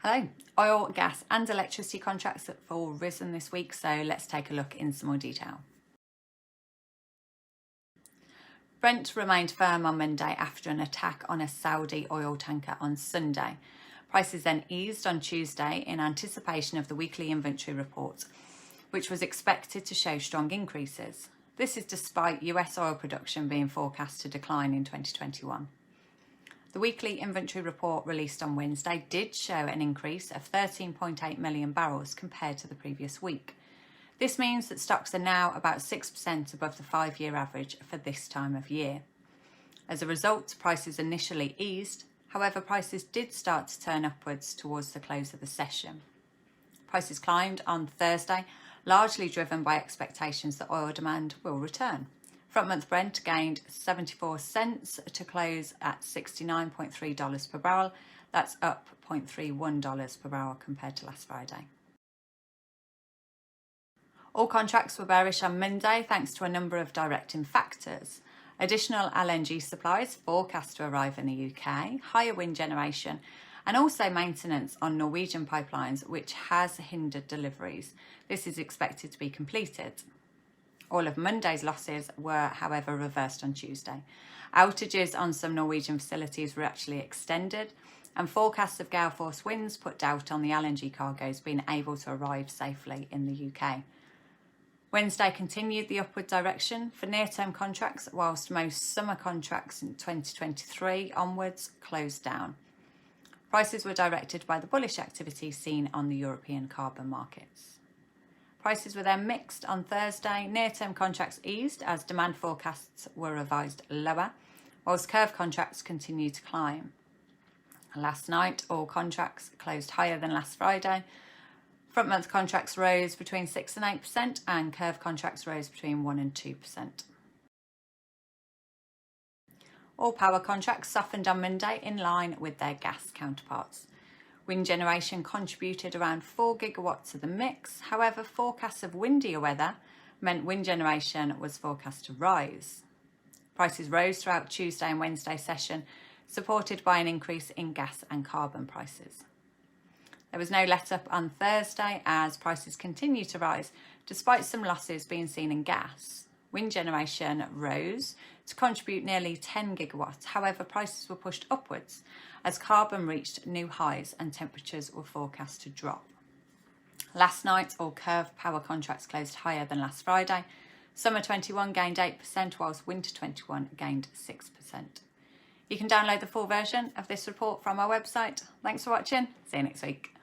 Hello. Oil, gas and electricity contracts have all risen this week, so let's take a look in some more detail. Brent remained firm on Monday after an attack on a Saudi oil tanker on Sunday. Prices then eased on Tuesday in anticipation of the weekly inventory report, which was expected to show strong increases. This is despite US oil production being forecast to decline in 2021. The weekly inventory report released on Wednesday did show an increase of 13.8 million barrels compared to the previous week. This means that stocks are now about 6% above the 5-year average for this time of year. As a result, prices initially eased. However, prices did start to turn upwards towards the close of the session. Prices climbed on Thursday, largely driven by expectations that oil demand will return. Front-month Brent gained 74 cents to close at $69.3 per barrel. That's up $0.31 per barrel compared to last Friday. All contracts were bearish on Monday thanks to a number of directing factors. Additional LNG supplies forecast to arrive in the UK, higher wind generation, and also maintenance on Norwegian pipelines, which has hindered deliveries. This is expected to be completed. All of Monday's losses were, however, reversed on Tuesday. Outages on some Norwegian facilities were actually extended, and forecasts of gale force winds put doubt on the LNG cargoes being able to arrive safely in the UK. Wednesday continued the upward direction for near-term contracts, whilst most summer contracts in 2023 onwards closed down. Prices were directed by the bullish activity seen on the European carbon markets. Prices were then mixed on Thursday. Near-term contracts eased as demand forecasts were revised lower, whilst curve contracts continued to climb. Last night, all contracts closed higher than last Friday. Front-month contracts rose between 6 and 8%, and curve contracts rose between 1 and 2%. All power contracts softened on Monday in line with their gas counterparts. Wind generation contributed around 4 gigawatts to the mix. However, forecasts of windier weather meant wind generation was forecast to rise. Prices rose throughout Tuesday and Wednesday session, supported by an increase in gas and carbon prices. There was no let-up on Thursday as prices continued to rise, despite some losses being seen in gas. Wind generation rose to contribute nearly 10 gigawatts. However, prices were pushed upwards as carbon reached new highs and temperatures were forecast to drop. Last night, all curve power contracts closed higher than last Friday. Summer 21 gained 8%, whilst winter 21 gained 6%. You can download the full version of this report from our website. Thanks for watching. See you next week.